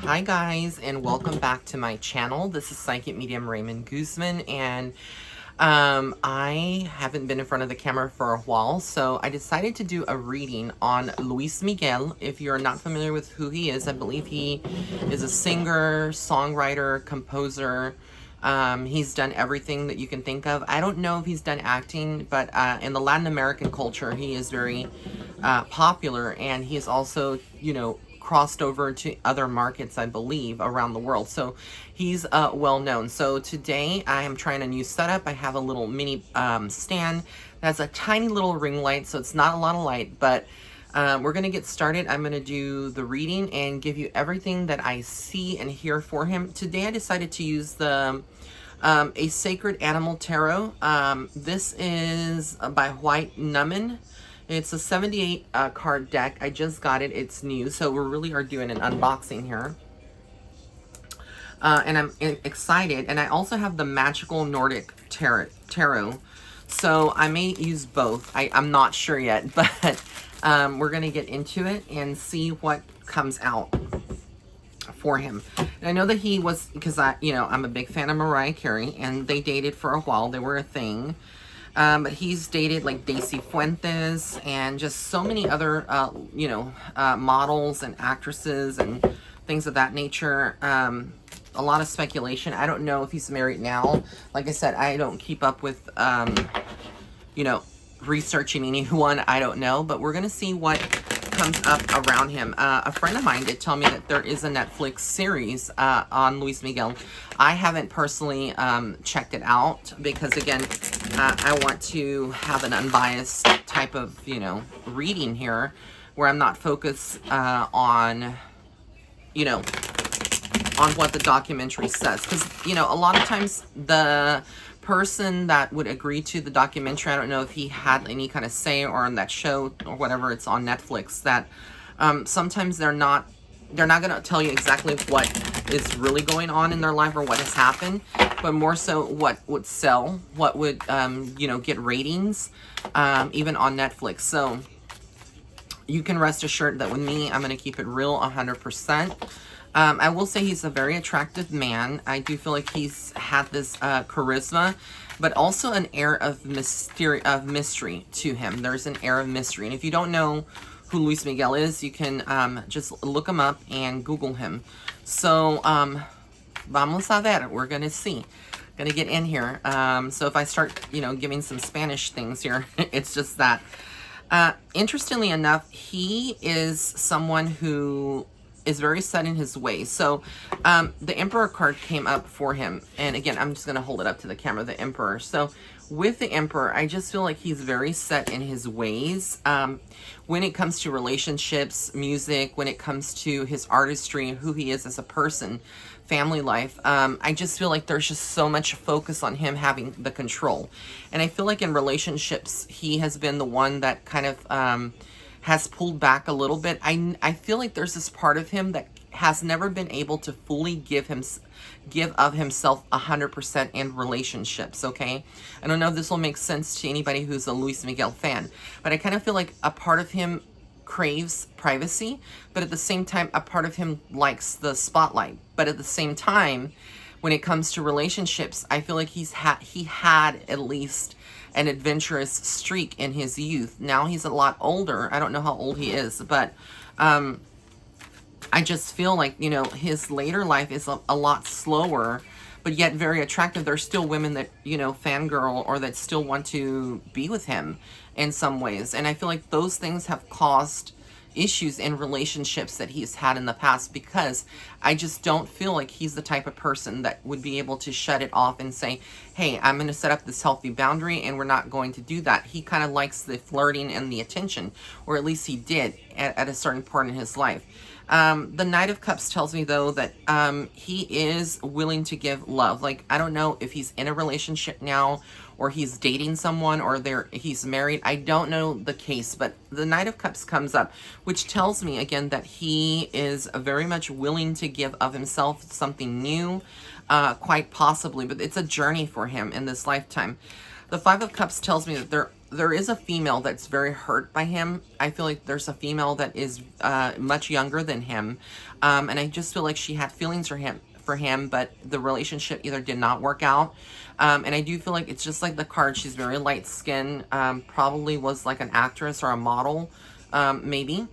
Hi guys, and welcome back to my channel. This is Psychic Medium Raymond Guzman, and I haven't been in front of the camera for a while, so I decided to do a reading on Luis Miguel. If you're not familiar with who he is, I believe he is a singer, songwriter, composer. He's done everything that you can think of. I don't know if he's done acting, but in the Latin American culture, he is very popular, and he's also, crossed over to other markets, I believe, around the world. So he's well known. So today I am trying a new setup. I have a little mini stand that has a tiny little ring light, so it's not a lot of light, but we're going to get started. I'm going to do the reading and give you everything that I see and hear for him. Today I decided to use the A Sacred Animal Tarot. This is by White Numan. It's a 78 card deck. I just got it. It's new, so we really are doing an unboxing here. And I'm excited. And I also have the Magical Nordic Tarot. So I may use both. I'm not sure yet, but we're going to get into it and see what comes out for him. And I know that he was, because I'm a big fan of Mariah Carey, and they dated for a while. They were a thing. But he's dated like Daisy Fuentes and just so many other, models and actresses and things of that nature. A lot of speculation. I don't know if he's married now. Like I said, I don't keep up with, researching anyone. I don't know. But we're going to see what comes up around him. A friend of mine did tell me that there is a Netflix series on Luis Miguel. I haven't personally checked it out because, again, I want to have an unbiased type of, reading here where I'm not focused on what the documentary says. Because, a lot of times the person that would agree to the documentary, I don't know if he had any kind of say or on that show or whatever, it's on Netflix, that sometimes they're not going to tell you exactly what is really going on in their life or what has happened, but more so what would sell, what would, get ratings, even on Netflix. So you can rest assured that with me, I'm going to keep it real 100%. I will say he's a very attractive man. I do feel like he's had this charisma, but also an air of mystery to him. There's an air of mystery. And if you don't know who Luis Miguel is, you can just look him up and Google him. So, vamos a ver. We're going to see. Going to get in here. So if I start, giving some Spanish things here, it's just that. Interestingly enough, he is someone who is very set in his ways. So the Emperor card came up for him. And again, I'm just going to hold it up to the camera, the Emperor. So with the Emperor, I just feel like he's very set in his ways. When it comes to relationships, music, when it comes to his artistry, who he is as a person, family life, I just feel like there's just so much focus on him having the control. And I feel like in relationships, he has been the one that kind of has pulled back a little bit. I feel like there's this part of him that has never been able to fully give of himself 100% in relationships, okay? I don't know if this will make sense to anybody who's a Luis Miguel fan, but I kind of feel like a part of him craves privacy, but at the same time, a part of him likes the spotlight. But at the same time, when it comes to relationships, I feel like he had at least an adventurous streak in his youth. Now he's a lot older. I don't know how old he is, but I just feel like, his later life is a lot slower, but yet very attractive. There's still women that, fangirl or that still want to be with him in some ways. And I feel like those things have caused issues in relationships that he's had in the past, because I just don't feel like he's the type of person that would be able to shut it off and say, hey, I'm going to set up this healthy boundary and we're not going to do that. He kind of likes the flirting and the attention, or at least he did at a certain point in his life. The Knight of Cups tells me, though, that he is willing to give love. Like, I don't know if he's in a relationship now or he's dating someone or he's married. I don't know the case, but the Knight of Cups comes up, which tells me, again, that he is very much willing to give of himself something new, quite possibly, but it's a journey for him in this lifetime. The Five of Cups tells me that there there is a female that's very hurt by him. I feel like there's a female that is much younger than him, and I just feel like she had feelings for him, but the relationship either did not work out. And I do feel like it's just like the card. She's very light skinned. Probably was like an actress or a model, maybe.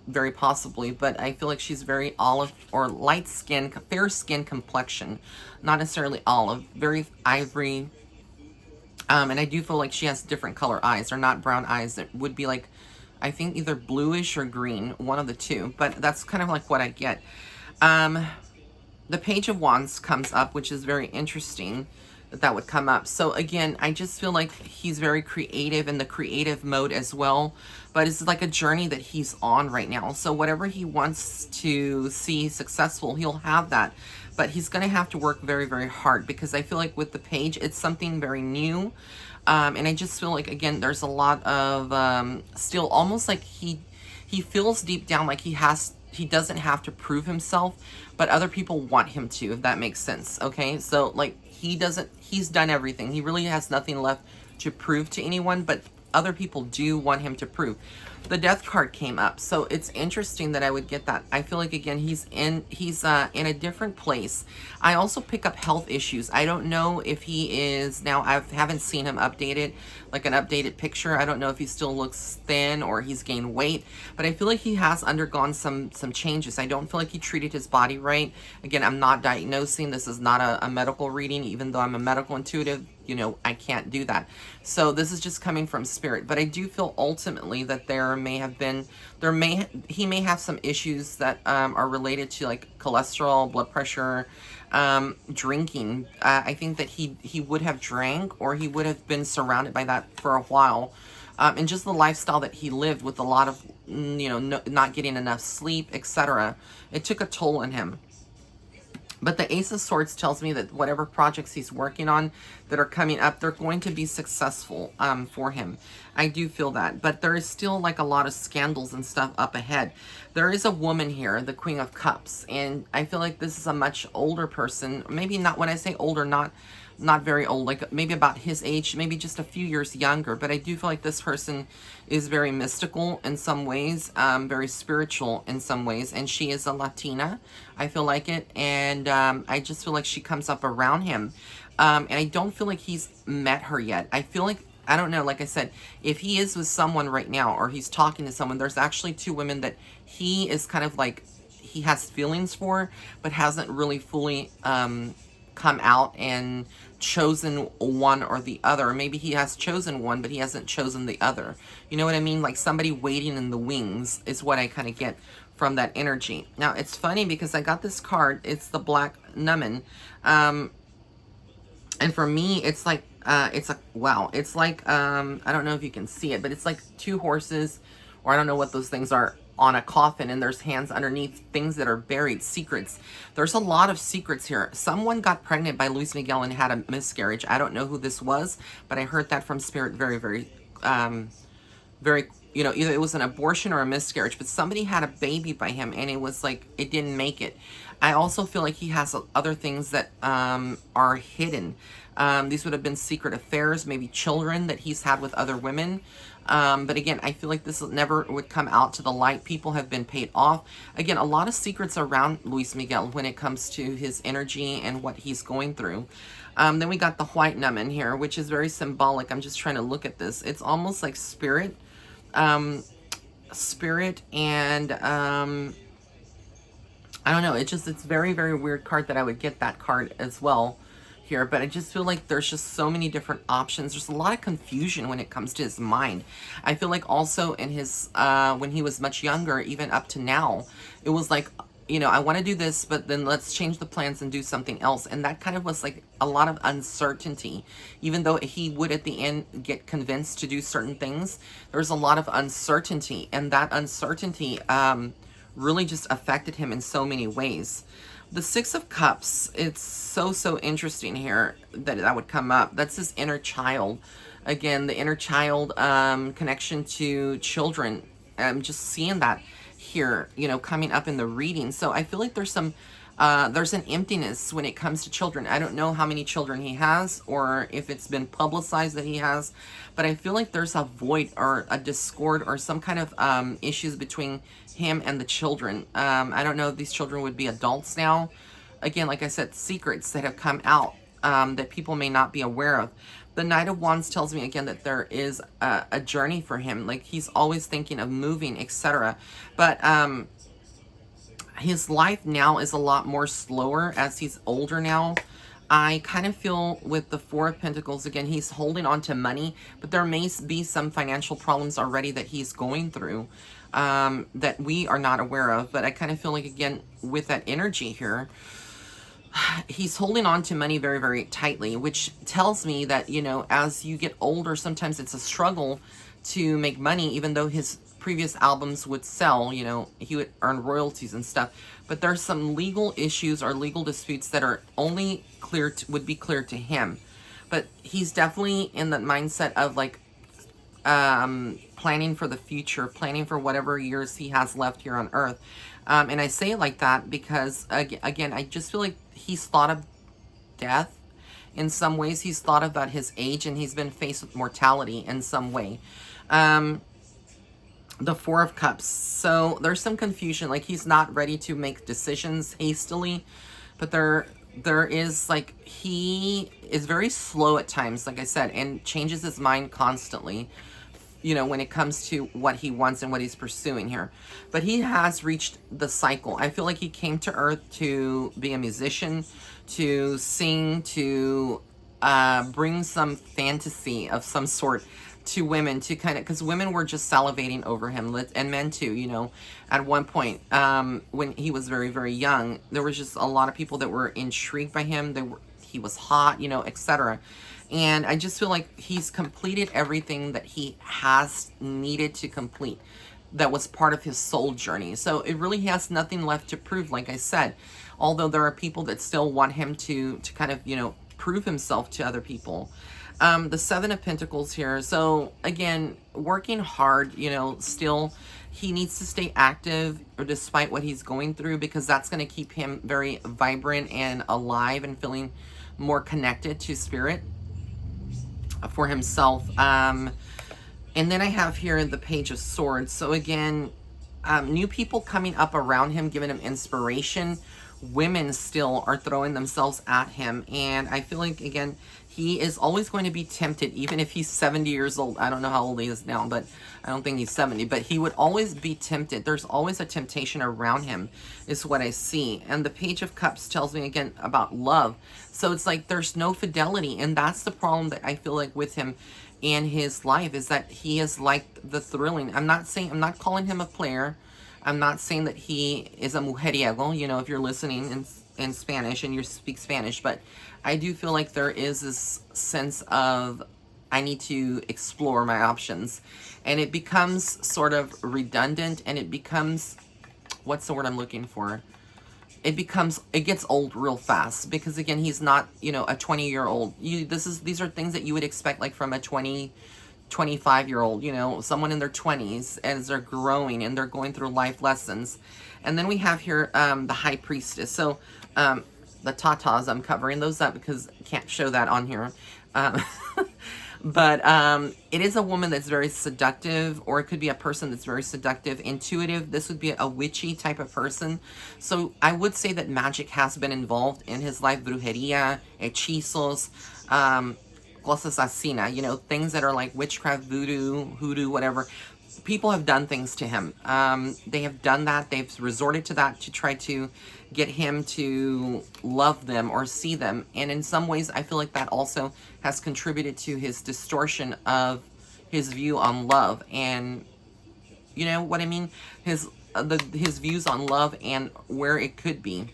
Very possibly, but I feel like she's very olive or light skin, fair skin complexion, not necessarily olive, very ivory. And I do feel like she has different color eyes. They're not brown eyes. It would be like, I think either bluish or green, one of the two. But that's kind of like what I get. The Page of Wands comes up, which is very interesting that would come up. So again, I just feel like he's very creative in the creative mode as well. But it's like a journey that he's on right now. So whatever he wants to see successful, he'll have that. But he's going to have to work very, very hard, because I feel like with the Page, it's something very new. And I just feel like, again, there's a lot of still almost like he feels deep down like he doesn't have to prove himself, but other people want him to, if that makes sense. Okay, so like he's done everything. He really has nothing left to prove to anyone, but other people do want him to prove. The Death card came up, so it's interesting that I would get that. I feel like, again, he's in a different place. I also pick up health issues. I don't know if he is now. I haven't seen him updated, like an updated picture. I don't know if he still looks thin or he's gained weight, but I feel like he has undergone some changes. I don't feel like he treated his body right. Again, I'm not diagnosing. This is not a medical reading, even though I'm a medical intuitive. You know, I can't do that. So this is just coming from spirit. But I do feel ultimately that he may have some issues that are related to like cholesterol, blood pressure, drinking. I think that he would have drank, or he would have been surrounded by that for a while. And just the lifestyle that he lived with a lot of, not getting enough sleep, etc. It took a toll on him. But the Ace of Swords tells me that whatever projects he's working on that are coming up, they're going to be successful for him. I do feel that. But there is still like a lot of scandals and stuff up ahead. There is a woman here, the Queen of Cups. And I feel like this is a much older person. Maybe not, when I say older, not very old, like maybe about his age, maybe just a few years younger. But I do feel like this person is very mystical in some ways, very spiritual in some ways, and she is a Latina. I feel like it, and I just feel like she comes up around him, and I don't feel like he's met her yet. I feel like, I don't know, like I said, if he is with someone right now, or he's talking to someone, there's actually two women that he is kind of like, he has feelings for, but hasn't really fully come out and chosen one or the other. Or maybe he has chosen one, but he hasn't chosen the other. You know what I mean? Like somebody waiting in the wings is what I kind of get from that energy. Now, it's funny because I got this card. It's the Black Numen. And for me, it's like, it's like, I don't know if you can see it, but it's like two horses, or I don't know what those things are, on a coffin, and there's hands underneath, things that are buried, secrets. There's a lot of secrets here. Someone got pregnant by Luis Miguel and had a miscarriage. I don't know who this was, but I heard that from spirit very, very, very, either it was an abortion or a miscarriage, but somebody had a baby by him, and it was like, it didn't make it. I also feel like he has other things that are hidden. These would have been secret affairs, maybe children that he's had with other women. But again, I feel like this never would come out to the light. People have been paid off. Again, a lot of secrets around Luis Miguel when it comes to his energy and what he's going through. Then we got the White Numen here, which is very symbolic. I'm just trying to look at this. It's almost like spirit. Spirit and, I don't know. It's very, very weird card that I would get that card as well here, but I just feel like there's just so many different options. There's a lot of confusion when it comes to his mind. I feel like also in his when he was much younger, even up to now, it was like, I want to do this, but then let's change the plans and do something else. And that kind of was like a lot of uncertainty. Even though he would at the end get convinced to do certain things, there's a lot of uncertainty, and that uncertainty really just affected him in so many ways. The Six of Cups, it's so interesting here that would come up. That's his inner child. Again, the inner child connection to children. I'm just seeing that here, coming up in the reading. So I feel like there's some There's an emptiness when it comes to children. I don't know how many children he has or if it's been publicized that he has, but I feel like there's a void or a discord or some kind of issues between him and the children. I don't know if these children would be adults now. Again, like I said, secrets that have come out that people may not be aware of. The Knight of Wands tells me again that there is a journey for him. Like he's always thinking of moving, etc. But his life now is a lot more slower as he's older now. I kind of feel with the Four of Pentacles, again, he's holding on to money, but there may be some financial problems already that he's going through that we are not aware of. But I kind of feel like, again, with that energy here, he's holding on to money very, very tightly, which tells me that, you know, as you get older, sometimes it's a struggle to make money, even though his previous albums would sell, you know, he would earn royalties and stuff. But there's some legal issues or legal disputes that are only clear to, would be clear to him. But he's definitely in the mindset of like planning for the future, planning for whatever years he has left here on Earth. And I say it like that because, again, I just feel like he's thought of death in some ways. He's thought about his age and he's been faced with mortality in some way. The Four of Cups. So there's some confusion. Like he's not ready to make decisions hastily, but there is like, he is very slow at times, like I said, and changes his mind constantly, you know, when it comes to what he wants and what he's pursuing here. But he has reached the cycle. I feel like he came to Earth to be a musician, to sing, to bring some fantasy of some sort to women, to kind of, because women were just salivating over him, and men too, you know. At one point, when he was very, very young, there was just a lot of people that were intrigued by him. He was hot, you know, etc. And I just feel like he's completed everything that he has needed to complete that was part of his soul journey. So it really has nothing left to prove, like I said, although there are people that still want him to kind of, you know, prove himself to other people. The Seven of Pentacles here. So again, working hard, you know, still he needs to stay active or despite what he's going through, because that's going to keep him very vibrant and alive and feeling more connected to spirit for himself. And then I have here the Page of Swords. So again, new people coming up around him, giving him inspiration. Women still are throwing themselves at him. And I feel like, again, he is always going to be tempted, even if he's 70 years old. I don't know how old he is now, but I don't think he's 70. But he would always be tempted. There's always a temptation around him, is what I see. And the Page of Cups tells me, again, about love. So it's like there's no fidelity. And that's the problem that I feel like with him in his life, is that he is like the thrilling. I'm not calling him a player. I'm not saying that he is a mujeriego, you know, if you're listening in Spanish and you speak Spanish, but I do feel like there is this sense of, I need to explore my options. And it becomes sort of redundant, and it becomes, what's the word I'm looking for? It gets old real fast, because again, he's not, you know, a 20-year-old. These are things that you would expect, like from a 25-year-old, you know, someone in their 20s, as they're growing and they're going through life lessons. And then we have here the High Priestess. So the tatas, I'm covering those up because I can't show that on here. But it is a woman that's very seductive, or it could be a person that's very seductive, intuitive. This would be a witchy type of person. So I would say that magic has been involved in his life. Brujeria, hechizos, cosas así, you know, things that are like witchcraft, voodoo, hoodoo, whatever. People have done things to him. They have done that. They've resorted to that to try to get him to love them or see them. And in some ways, I feel like that also has contributed to his distortion of his view on love. And you know what I mean? His views on love and where it could be.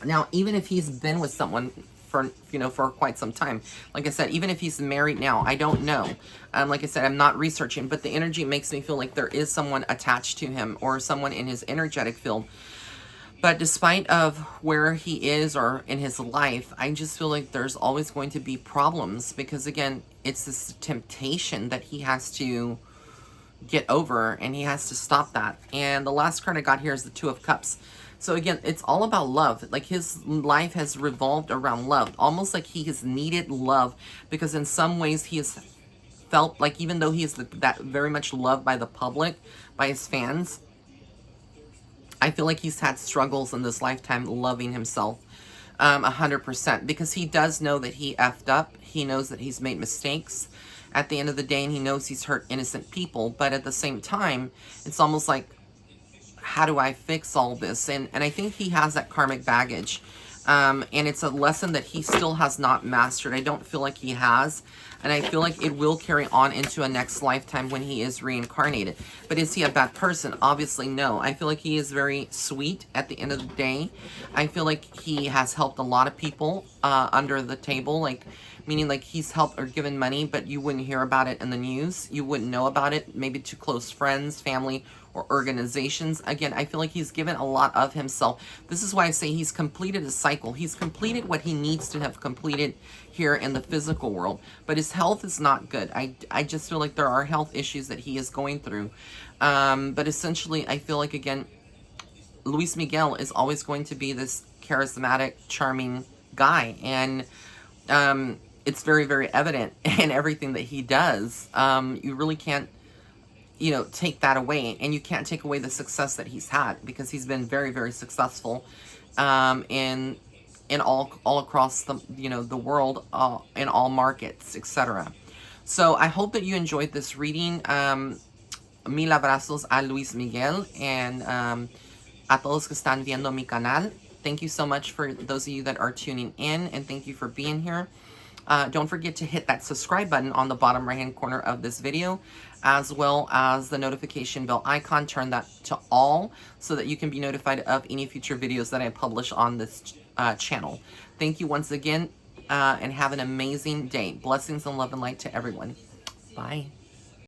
Now, even if he's been with someone for, you know, for quite some time, like I said, even if he's married now, I don't know. Like I said, I'm not researching, but the energy makes me feel like there is someone attached to him or someone in his energetic field. But despite of where he is or in his life, I just feel like there's always going to be problems, because again, it's this temptation that he has to get over, and he has to stop that. And the last card I got here is the Two of Cups. So again, it's all about love. Like his life has revolved around love, almost like he has needed love, because in some ways he has felt like, even though he is that very much loved by the public, by his fans, I feel like he's had struggles in this lifetime loving himself 100%, because he does know that he effed up. He knows that he's made mistakes at the end of the day, and he knows he's hurt innocent people. But at the same time, it's almost like, how do I fix all this? And I think he has that karmic baggage. And it's a lesson that he still has not mastered. I don't feel like he has. And I feel like it will carry on into a next lifetime when he is reincarnated. But is he a bad person? Obviously, no. I feel like he is very sweet at the end of the day. I feel like he has helped a lot of people under the table. Like, meaning like he's helped or given money, but you wouldn't hear about it in the news. You wouldn't know about it, maybe to close friends, family, or organizations. Again, I feel like he's given a lot of himself. This is why I say he's completed a cycle. He's completed what he needs to have completed here in the physical world. But his health is not good. I just feel like there are health issues that he is going through. But essentially, I feel like, again, Luis Miguel is always going to be this charismatic, charming guy. And it's very, very evident in everything that he does. You really can't, you know, take that away. And you can't take away the success that he's had, because he's been very, very successful in all across the, you know, the world, in all markets, etc. So I hope that you enjoyed this reading. Mil abrazos a Luis Miguel, and a todos que están viendo mi canal. Thank you so much for those of you that are tuning in, and thank you for being here. Don't forget to hit that subscribe button on the bottom right hand corner of this video, as well as the notification bell icon. Turn that to all so that you can be notified of any future videos that I publish on this channel. Thank you once again, and have an amazing day. Blessings and love and light to everyone. Bye.